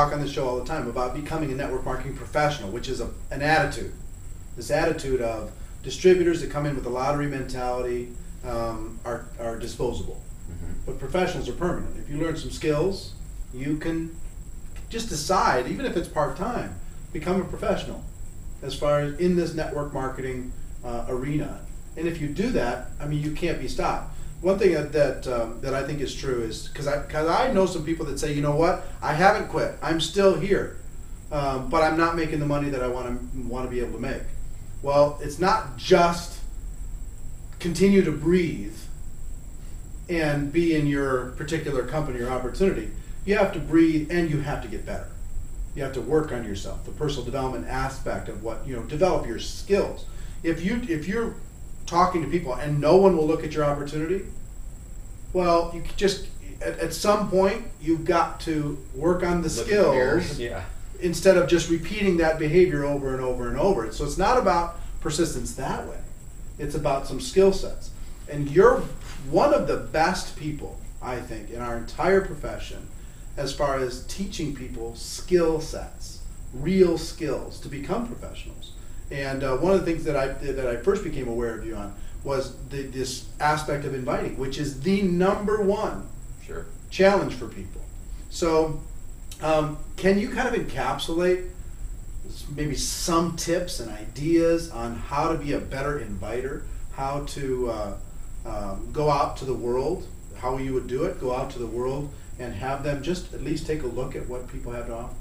talk on this show all the time about becoming a network marketing professional, which is an attitude. This attitude of distributors that come in with a lottery mentality are disposable. But professionals are permanent. If you learn some skills, you can just decide, even if it's part-time, become a professional as far as in this network marketing arena. And if you do that, I mean, you can't be stopped. One thing that I think is true is, because I know some people that say, you know what, I haven't quit, I'm still here, but I'm not making the money that I want to be able to make. Well, it's not just continue to breathe and be in your particular company or opportunity. You have to breathe and you have to get better. You have to work on yourself, the personal development aspect of what, develop your skills. If you're talking to people and no one will look at your opportunity, well, you just, at some point, you've got to work on the skills instead of just repeating that behavior over and over and over. So it's not about persistence that way. It's about some skill sets. And you're one of the best people, I think, in our entire profession as far as teaching people skill sets, real skills to become professionals. And one of the things that I first became aware of you on was this aspect of inviting, which is the number one challenge for people. So can you kind of encapsulate maybe some tips and ideas on how to be a better inviter, how to go out to the world, how you would do it, go out to the world and have them just at least take a look at what people have to offer?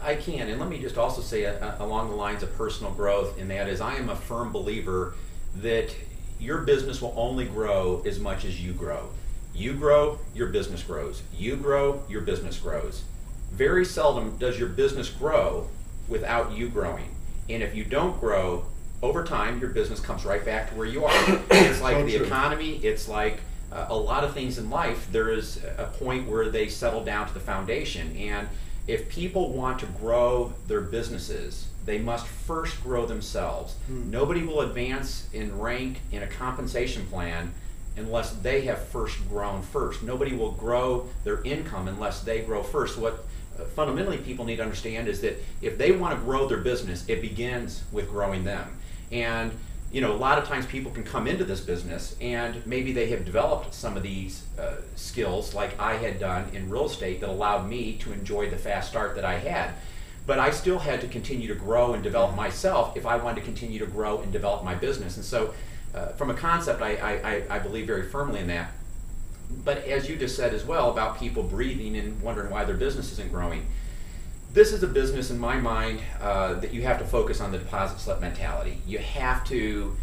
I can, and let me just also say along the lines of personal growth, and that is I am a firm believer that your business will only grow as much as you grow. You grow, your business grows. You grow, your business grows. Very seldom does your business grow without you growing. And if you don't grow, over time your business comes right back to where you are. It's like so the economy, it's like a lot of things in life. There is a point where they settle down to the foundation, and if people want to grow their businesses, they must first grow themselves. Nobody will advance in rank in a compensation plan unless they have first grown first. Nobody will grow their income unless they grow first. What fundamentally people need to understand is that if they want to grow their business, it begins with growing them. And a lot of times people can come into this business and maybe they have developed some of these skills like I had done in real estate that allowed me to enjoy the fast start that I had. But I still had to continue to grow and develop myself if I wanted to continue to grow and develop my business. And so from a concept, I believe very firmly in that. But as you just said as well about people breathing and wondering why their business isn't growing, this is a business in my mind that you have to focus on the deposit slip mentality. You have to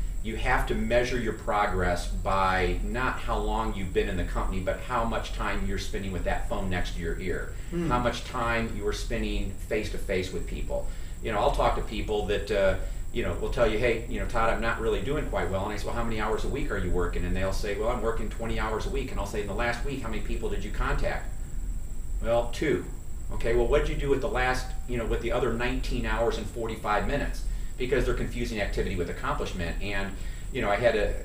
measure your progress by not how long you've been in the company, but how much time you're spending with that phone next to your ear, how much time you are spending face to face with people. I'll talk to people that will tell you, hey, Todd, I'm not really doing quite well. And I say, well, how many hours a week are you working? And they'll say, well, I'm working 20 hours a week. And I'll say, in the last week, how many people did you contact? Well, 2. Okay, well, what did you do with the last, with the other 19 hours and 45 minutes? Because they're confusing activity with accomplishment. And, I had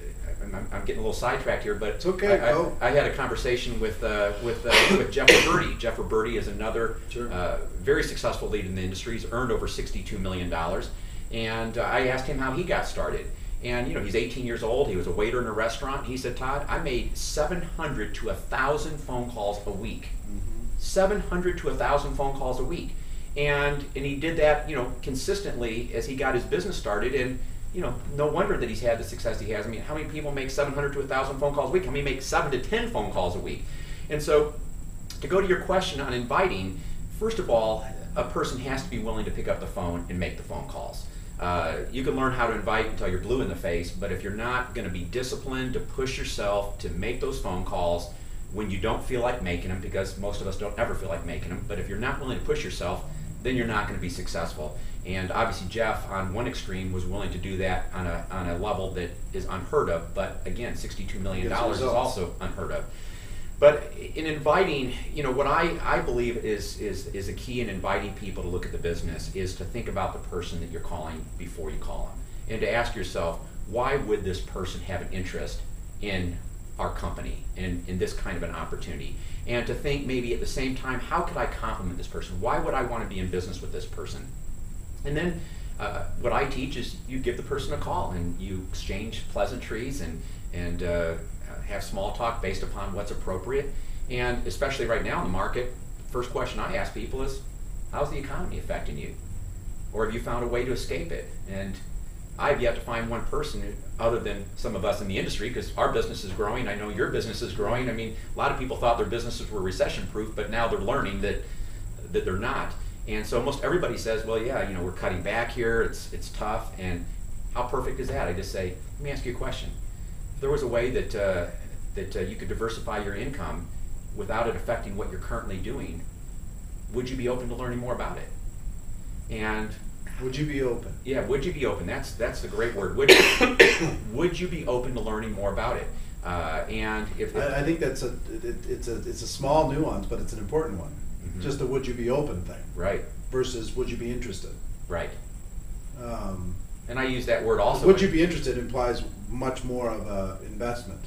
I'm getting a little sidetracked here, but it's okay. I had a conversation with Jeff Roberti. Jeff Roberti is another very successful lead in the industry. He's earned over $62 million. And I asked him how he got started. And he's 18 years old. He was a waiter in a restaurant. He said, Todd, I made 700 to 1,000 phone calls a week. 700 to 1,000 phone calls a week. And he did that, consistently as he got his business started. And, no wonder that he's had the success he has. I mean, how many people make 700 to 1,000 phone calls a week? How many make 7 to 10 phone calls a week? And so to go to your question on inviting, first of all, a person has to be willing to pick up the phone and make the phone calls. You can learn how to invite until you're blue in the face, but if you're not going to be disciplined to push yourself to make those phone calls when you don't feel like making them, because most of us don't ever feel like making them, but if you're not willing to push yourself, then you're not going to be successful. And obviously Jeff, on one extreme, was willing to do that on a level that is unheard of, but again, $62 million is also unheard of. But in inviting, what I believe is a key in inviting people to look at the business is to think about the person that you're calling before you call them, and to ask yourself, why would this person have an interest in our company in this kind of an opportunity, and to think maybe at the same time, how could I compliment this person? Why would I want to be in business with this person? And then what I teach is you give the person a call and you exchange pleasantries and have small talk based upon what's appropriate. And especially right now in the market, first question I ask people is, how's the economy affecting you? Or have you found a way to escape it? And I've yet to find one person other than some of us in the industry, because our business is growing. I know your business is growing. I mean, a lot of people thought their businesses were recession-proof, but now they're learning that they're not. And so most everybody says, well, yeah, we're cutting back here. It's tough. And how perfect is that? I just say, let me ask you a question. If there was a way that you could diversify your income without it affecting what you're currently doing, would you be open to learning more about it? And would you be open? Yeah, would you be open? That's the great word. Would you be open to learning more about it? And if I think it's a small nuance, but it's an important one. Mm-hmm. Just the would you be open thing, right? Versus would you be interested, right? And I use that word also. Would you be interested implies much more of an investment.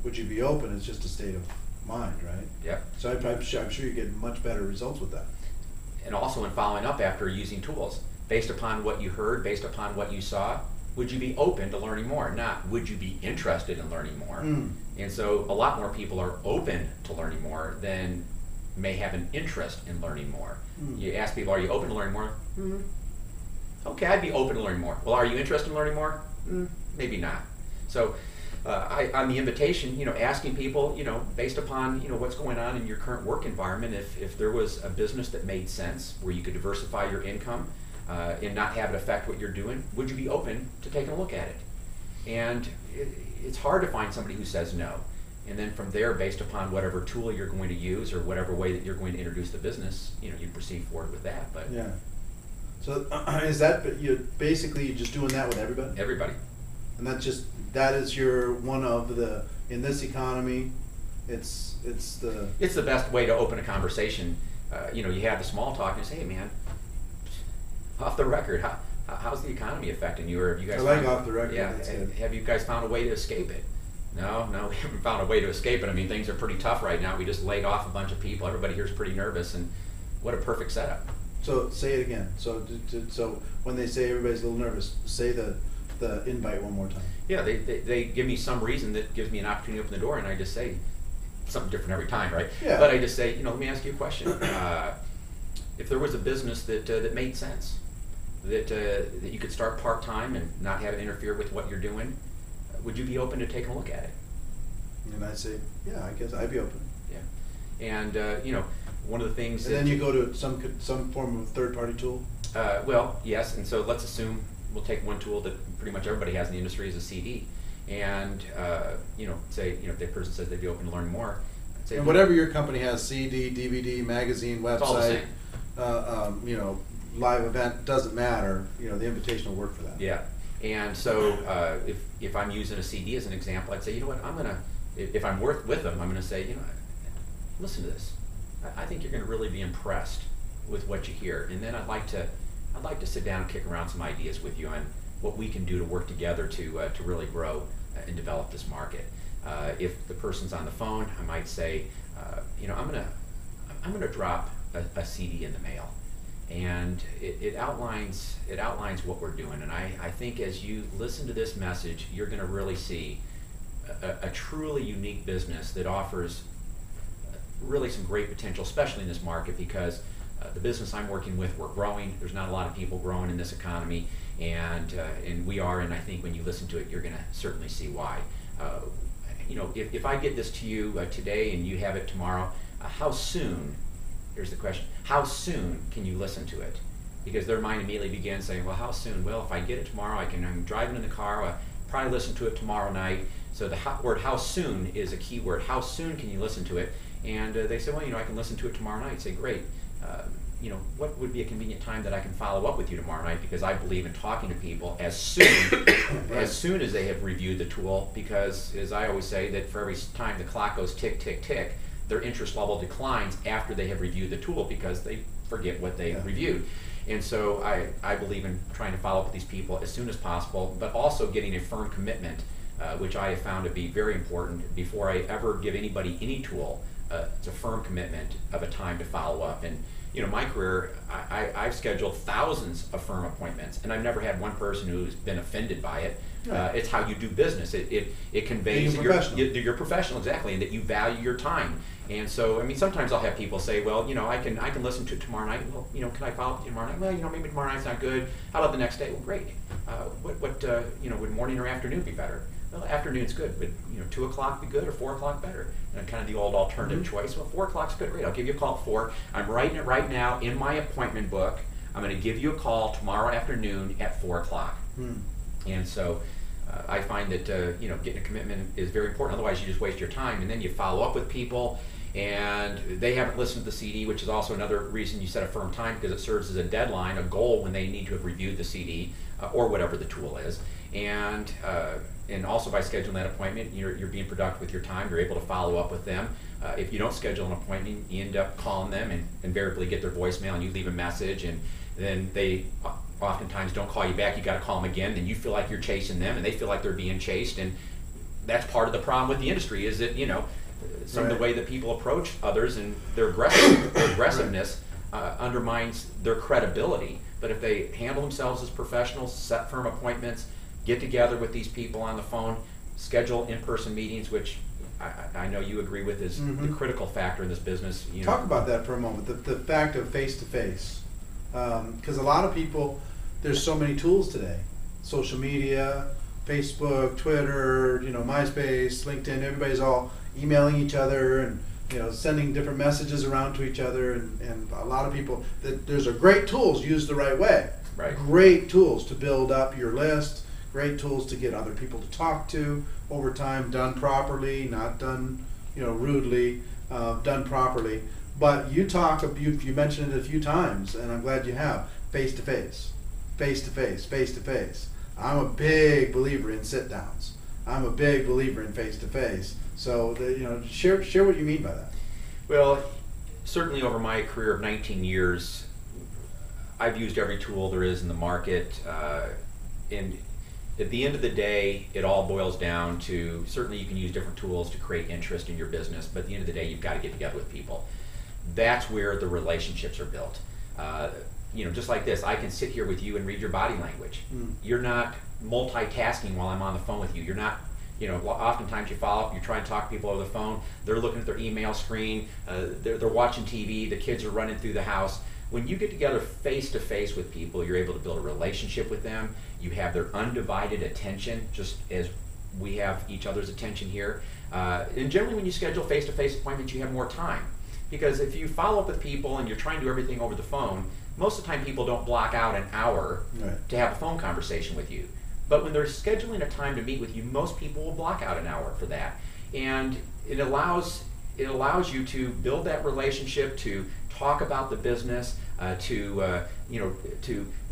Would you be open is just a state of mind, right? Yeah. So I'm sure you get much better results with that. And also in following up after using tools. Based upon what you heard, based upon what you saw, would you be open to learning more? Not, would you be interested in learning more? Mm. And so a lot more people are open to learning more than may have an interest in learning more. Mm. You ask people, are you open to learning more? Mm. Okay, I'd be open to learning more. Well, are you interested in learning more? Maybe not. So on the invitation, asking people, based upon, what's going on in your current work environment, if there was a business that made sense where you could diversify your income, and not have it affect what you're doing, would you be open to taking a look at it? And it's hard to find somebody who says no. And then from there, based upon whatever tool you're going to use or whatever way that you're going to introduce the business, you proceed forward with that. But yeah. So is that you're just doing that with everybody? Everybody. And that is your one of the in this economy, it's the best way to open a conversation. You have the small talk and you say, hey man, off the record, how's the economy affecting you? Or have you guys off the record. Yeah, have you guys found a way to escape it? No, we haven't found a way to escape it. I mean, things are pretty tough right now. We just laid off a bunch of people. Everybody here is pretty nervous, and what a perfect setup. So say it again. So when they say everybody's a little nervous, say the invite one more time. Yeah, they give me some reason that gives me an opportunity to open the door, and I just say something different every time, right? Yeah. But I just say, let me ask you a question. If there was a business that made sense, that you could start part-time and not have it interfere with what you're doing, would you be open to taking a look at it? And I'd say, yeah, I guess I'd be open. Yeah. And, one of the things... And then you go to some form of third-party tool? Well, yes, and so let's assume we'll take one tool that pretty much everybody has in the industry is a CD. And, say, if that person says they'd be open to learn more. I'd say, and whatever your company has, CD, DVD, magazine, website, it's all the same. Live event, doesn't matter, the invitation will work for that. Yeah, and so if I'm using a CD as an example, I'd say, you know what, if I'm with them, I'm gonna say, listen to this. I think you're gonna really be impressed with what you hear, and then I'd like to sit down and kick around some ideas with you on what we can do to work together to really grow and develop this market. If the person's on the phone, I might say, I'm gonna drop a CD in the mail. And it outlines what we're doing, and I think as you listen to this message, you're going to really see a truly unique business that offers really some great potential, especially in this market, because the business I'm working with, we're growing. There's not a lot of people growing in this economy, and we are. And I think when you listen to it, you're going to certainly see why. If I get this to you today and you have it tomorrow, how soon? Here's the question. How soon can you listen to it? Because their mind immediately begins saying, well, how soon? Well, if I get it tomorrow, I'm driving in the car, I'll probably listen to it tomorrow night. So the word how soon is a key word. How soon can you listen to it? And they say, well, I can listen to it tomorrow night. Say, great. What would be a convenient time that I can follow up with you tomorrow night? Because I believe in talking to people as soon as soon as they have reviewed the tool, because as I always say, that for every time the clock goes tick, tick, tick, their interest level declines after they have reviewed the tool because they forget what they reviewed. And so I believe in trying to follow up with these people as soon as possible, but also getting a firm commitment which I have found to be very important before I ever give anybody any tool. It's a firm commitment of a time to follow up. And my career, I've scheduled thousands of firm appointments, and I've never had one person who's been offended by it. Right. It's how you do business. It conveys that you're professional, exactly, and that you value your time. And so, sometimes I'll have people say, well, I can listen to it tomorrow night. Well, can I follow up tomorrow night? Well, maybe tomorrow night's not good. How about the next day? Well, great. Would morning or afternoon be better? Well, afternoon's good. Would 2 o'clock be good or 4 o'clock better? And kind of the old alternative choice. Well, 4 o'clock's good. Great. I'll give you a call at 4. I'm writing it right now in my appointment book. I'm going to give you a call tomorrow afternoon at 4 o'clock. And so I find that getting a commitment is very important. Otherwise, you just waste your time, and then you follow up with people, and they haven't listened to the CD, which is also another reason you set a firm time, because it serves as a deadline, a goal when they need to have reviewed the CD or whatever the tool is. And also by scheduling that appointment, you're being productive with your time. You're able to follow up with them. If you don't schedule an appointment, you end up calling them and invariably get their voicemail, and you leave a message, and then they oftentimes don't call you back. You got to call them again, and you feel like you're chasing them, and they feel like they're being chased. And that's part of the problem with the industry, is that some of the way that people approach others and their aggressiveness undermines their credibility. But if they handle themselves as professionals, set firm appointments, get together with these people on the phone, schedule in-person meetings, which I know you agree with is the critical factor in this business. Talk about that for a moment, the fact of face-to-face. Because a lot of people, there's so many tools today. Social media, Facebook, Twitter, MySpace, LinkedIn, everybody's all emailing each other and sending different messages around to each other, and a lot of people, there's a great tools used the right way. Right. Great tools to build up your list, great tools to get other people to talk to over time, done properly, not done rudely, done properly. But you mentioned it a few times, and I'm glad you have, face-to-face, face-to-face, face-to-face. I'm a big believer in sit-downs. I'm a big believer in face-to-face. So, share what you mean by that. Well, certainly over my career of 19 years, I've used every tool there is in the market. And at the end of the day, it all boils down to, certainly you can use different tools to create interest in your business, but at the end of the day, you've got to get together with people. That's where the relationships are built. Just like this, I can sit here with you and read your body language. You're not multitasking while I'm on the phone with you. You're not, oftentimes you follow up, you try and talk to people over the phone, they're looking at their email screen, they're watching TV, the kids are running through the house. When you get together face-to-face with people, you're able to build a relationship with them. You have their undivided attention, just as we have each other's attention here. And generally when you schedule face-to-face appointments, you have more time. Because if you follow up with people and you're trying to do everything over the phone, most of the time people don't block out an hour to have a phone conversation with you. But when they're scheduling a time to meet with you, most people will block out an hour for that. And it allows you to build that relationship, to talk about the business, to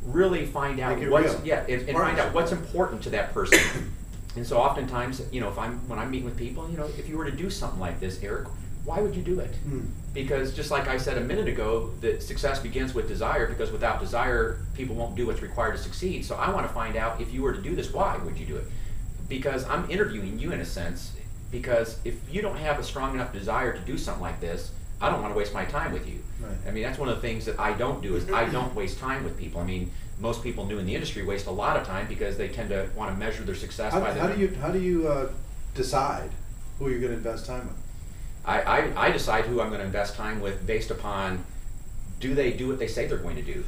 really find out find out what's important to that person. And so oftentimes, when I'm meeting with people, if you were to do something like this, Eric, why would you do it? Because just like I said a minute ago, that success begins with desire, because without desire, people won't do what's required to succeed. So I want to find out, if you were to do this, why would you do it? Because I'm interviewing you in a sense, because if you don't have a strong enough desire to do something like this, I don't want to waste my time with you. Right. That's one of the things that I don't do, is I don't waste time with people. Most people new in the industry waste a lot of time because they tend to want to measure their success by How do you decide who you're going to invest time with? I decide who I'm going to invest time with based upon, do they do what they say they're going to do?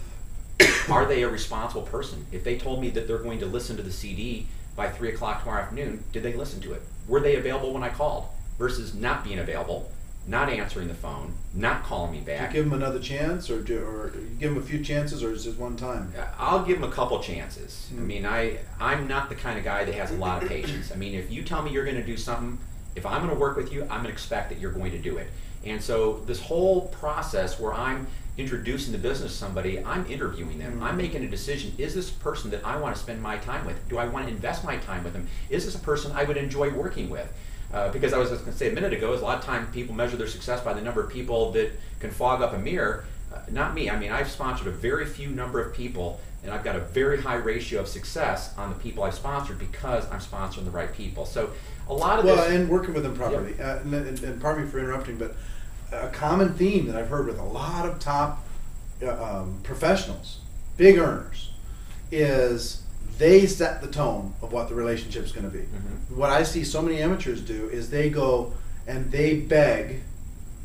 Are they a responsible person? If they told me that they're going to listen to the CD by 3 o'clock tomorrow afternoon, did they listen to it? Were they available when I called? Versus not being available, not answering the phone, not calling me back. Do you give them another chance, or you give them a few chances, or is it one time? I'll give them a couple chances. I'm not the kind of guy that has a lot of patience. If you tell me you're going to do something, if I'm going to work with you, I'm going to expect that you're going to do it. And so this whole process where I'm introducing the business to somebody, I'm interviewing them. I'm making a decision. Is this a person that I want to spend my time with? Do I want to invest my time with them? Is this a person I would enjoy working with? Because I was just going to say a minute ago, is a lot of time people measure their success by the number of people that can fog up a mirror. not me. I mean, I've sponsored a very few number of people, and I've got a very high ratio of success on the people I've sponsored because I'm sponsoring the right people. So a lot of well, this, and working with them properly. Yep. And pardon me for interrupting, but a common theme that I've heard with a lot of top professionals, big earners, is they set the tone of what the relationship's going to be. Mm-hmm. What I see so many amateurs do is they go and they beg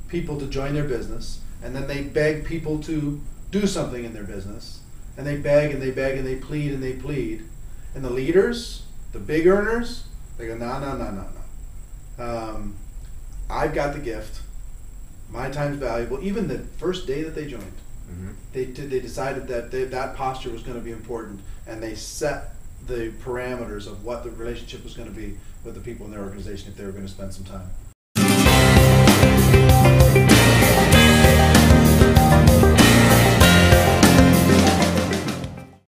people to join their business, and then they beg people to do something in their business, and they beg and they beg and they plead and they plead. And the leaders, the big earners, they go, no. I've got the gift. My time's valuable. Even the first day that they joined, mm-hmm. they decided that that posture was going to be important, and they set the parameters of what the relationship was going to be with the people in their organization if they were going to spend some time.